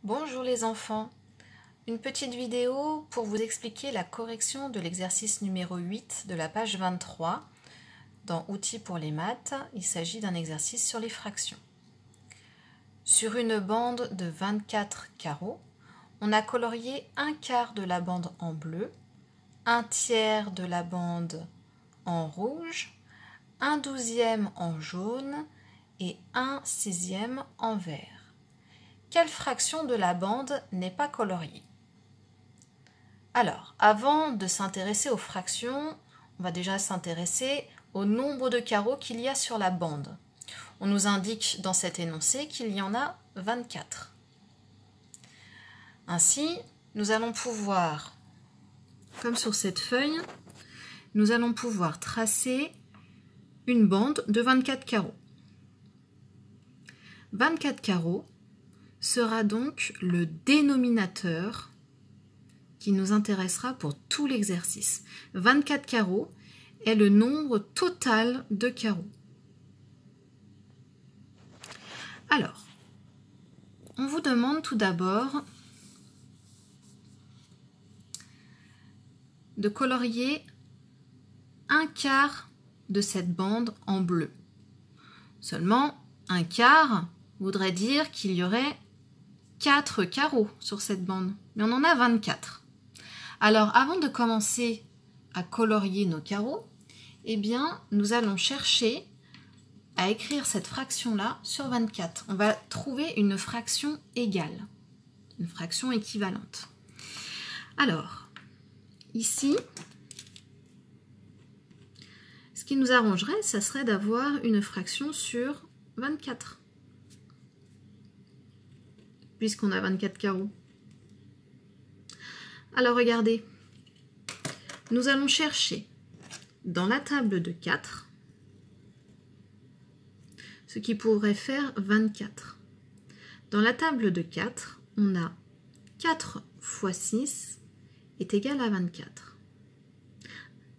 Bonjour les enfants, une petite vidéo pour vous expliquer la correction de l'exercice numéro 8 de la page 23 dans Outils pour les maths. Il s'agit d'un exercice sur les fractions. Sur une bande de 24 carreaux, on a colorié un quart de la bande en bleu, un tiers de la bande en rouge, un douzième en jaune et un sixième en vert. Quelle fraction de la bande n'est pas coloriée? Alors, avant de s'intéresser aux fractions, on va déjà s'intéresser au nombre de carreaux qu'il y a sur la bande. On nous indique dans cet énoncé qu'il y en a 24. Ainsi, nous allons pouvoir, comme sur cette feuille, nous allons pouvoir tracer une bande de 24 carreaux. 24 carreaux sera donc le dénominateur qui nous intéressera pour tout l'exercice. 24 carreaux est le nombre total de carreaux. Alors, on vous demande tout d'abord de colorier un quart de cette bande en bleu. Seulement, un quart voudrait dire qu'il y aurait 4 carreaux sur cette bande, mais on en a 24. Alors, avant de commencer à colorier nos carreaux, eh bien, nous allons chercher à écrire cette fraction-là sur 24. On va trouver une fraction égale, une fraction équivalente. Alors, ici, ce qui nous arrangerait, ça serait d'avoir une fraction sur 24. Puisqu'on a 24 carreaux. Alors regardez, nous allons chercher dans la table de 4 ce qui pourrait faire 24. Dans la table de 4, on a 4 fois 6 est égal à 24.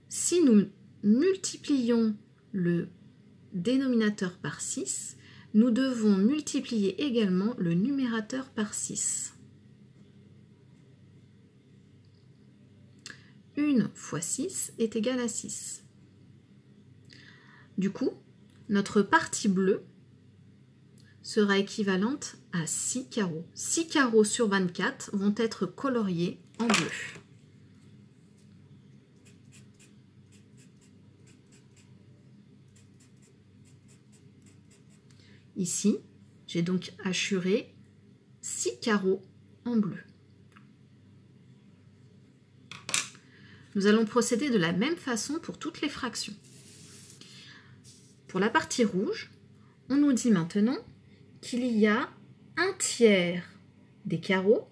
Si nous multiplions le dénominateur par 6, nous devons multiplier également le numérateur par 6. 1 fois 6 est égal à 6. Du coup, notre partie bleue sera équivalente à 6 carreaux. 6 carreaux sur 24 vont être coloriés en bleu. Ici, j'ai donc hachuré 6 carreaux en bleu. Nous allons procéder de la même façon pour toutes les fractions. Pour la partie rouge, on nous dit maintenant qu'il y a un tiers des carreaux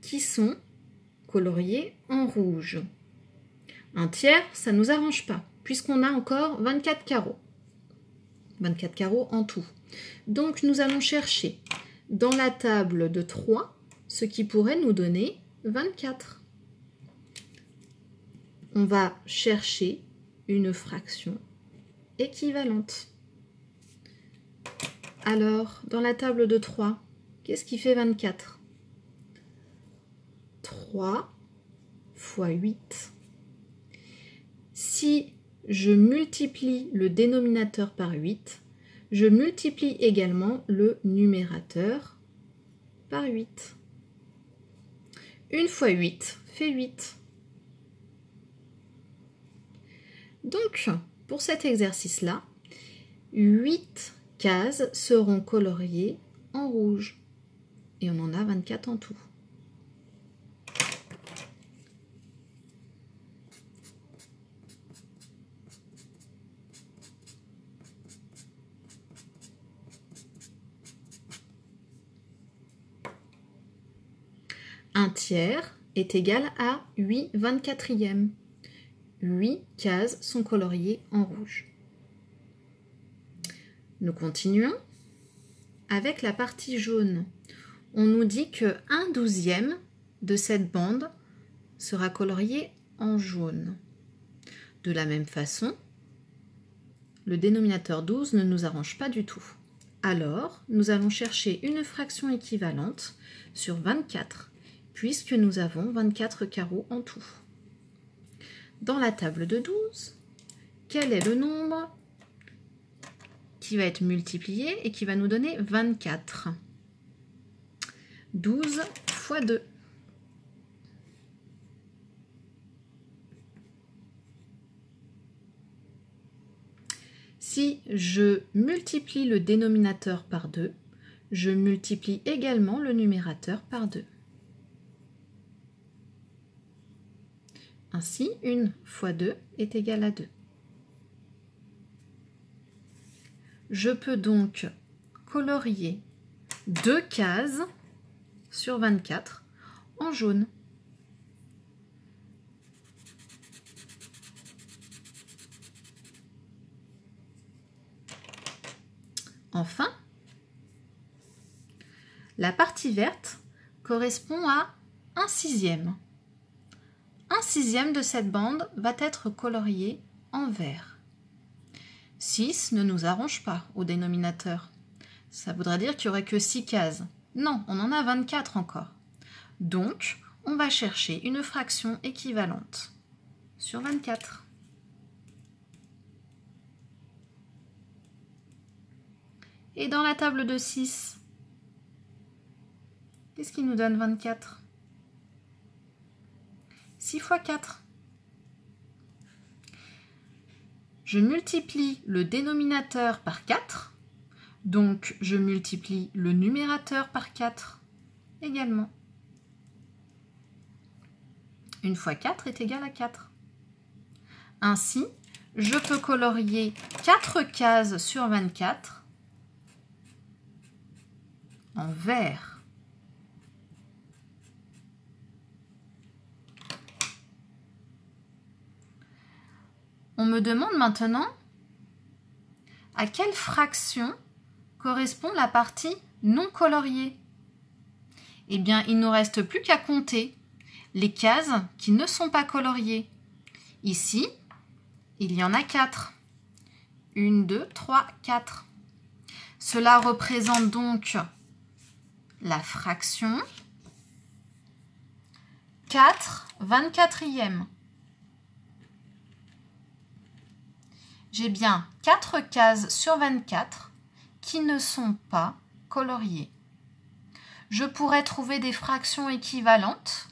qui sont coloriés en rouge. Un tiers, ça ne nous arrange pas, puisqu'on a encore 24 carreaux. 24 carreaux en tout. Donc nous allons chercher dans la table de 3 ce qui pourrait nous donner 24. On va chercher une fraction équivalente. Alors, dans la table de 3, qu'est-ce qui fait 24? 3 fois 8. Si je multiplie le dénominateur par 8, je multiplie également le numérateur par 8. 1 fois 8 fait 8. Donc, pour cet exercice-là, 8 cases seront coloriées en rouge. Et on en a 24 en tout. Un tiers est égal à 8 24e. 8 cases sont coloriées en rouge. Nous continuons avec la partie jaune. On nous dit que 1/12e de cette bande sera colorié en jaune. De la même façon, le dénominateur 12 ne nous arrange pas du tout. Alors, nous allons chercher une fraction équivalente sur 24, puisque nous avons 24 carreaux en tout. Dans la table de 12, quel est le nombre qui va être multiplié et qui va nous donner 24? 12 fois 2. Si je multiplie le dénominateur par 2, je multiplie également le numérateur par 2. Ainsi, 1 fois 2 est égal à 2. Je peux donc colorier 2 cases sur 24 en jaune. Enfin, la partie verte correspond à 1/6. 1/6 de cette bande va être coloriée en vert. 6 ne nous arrange pas au dénominateur. Ça voudrait dire qu'il n'y aurait que 6 cases. Non, on en a 24 encore. Donc, on va chercher une fraction équivalente sur 24. Et dans la table de 6, qu'est-ce qui nous donne 24? 6 fois 4. Je multiplie le dénominateur par 4, donc je multiplie le numérateur par 4 également. 1 fois 4 est égal à 4. Ainsi, je peux colorier 4 cases sur 24 en vert. On me demande maintenant à quelle fraction correspond la partie non coloriée. Eh bien, il ne nous reste plus qu'à compter les cases qui ne sont pas coloriées. Ici, il y en a 4. 1, 2, 3, 4. Cela représente donc la fraction 4/24e. J'ai bien 4 cases sur 24 qui ne sont pas coloriées. Je pourrais trouver des fractions équivalentes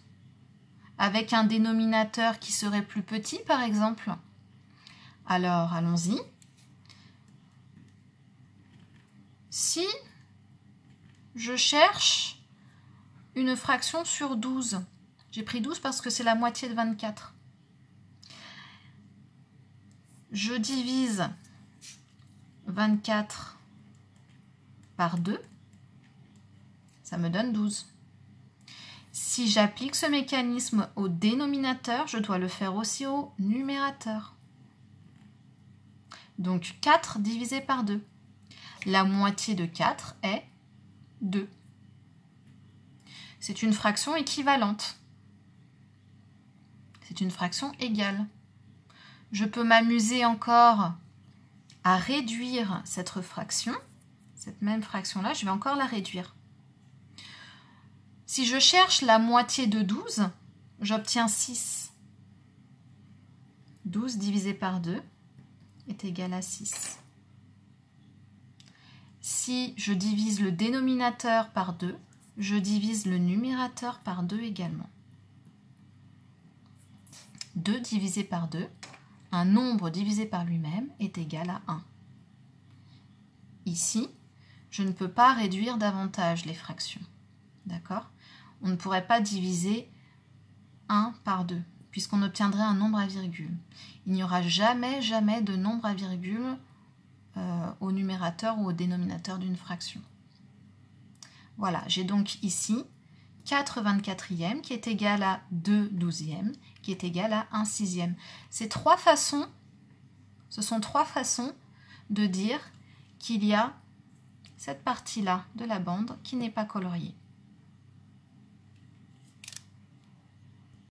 avec un dénominateur qui serait plus petit, par exemple. Alors, allons-y. Si je cherche une fraction sur 12, j'ai pris 12 parce que c'est la moitié de 24. Je divise 24 par 2, ça me donne 12. Si j'applique ce mécanisme au dénominateur, je dois le faire aussi au numérateur. Donc 4 divisé par 2. La moitié de 4 est 2. C'est une fraction équivalente. C'est une fraction égale. Je peux m'amuser encore à réduire cette fraction. Cette même fraction-là, je vais encore la réduire. Si je cherche la moitié de 12, j'obtiens 6. 12 divisé par 2 est égal à 6. Si je divise le dénominateur par 2, je divise le numérateur par 2 également. 2 divisé par 2, un nombre divisé par lui-même est égal à 1. Ici, je ne peux pas réduire davantage les fractions. D'accord? On ne pourrait pas diviser 1 par 2, puisqu'on obtiendrait un nombre à virgule. Il n'y aura jamais de nombre à virgule au numérateur ou au dénominateur d'une fraction. Voilà, j'ai donc ici 4/24e qui est égal à 2/12e qui est égal à 1/6e. Ce sont trois façons de dire qu'il y a cette partie-là de la bande qui n'est pas coloriée.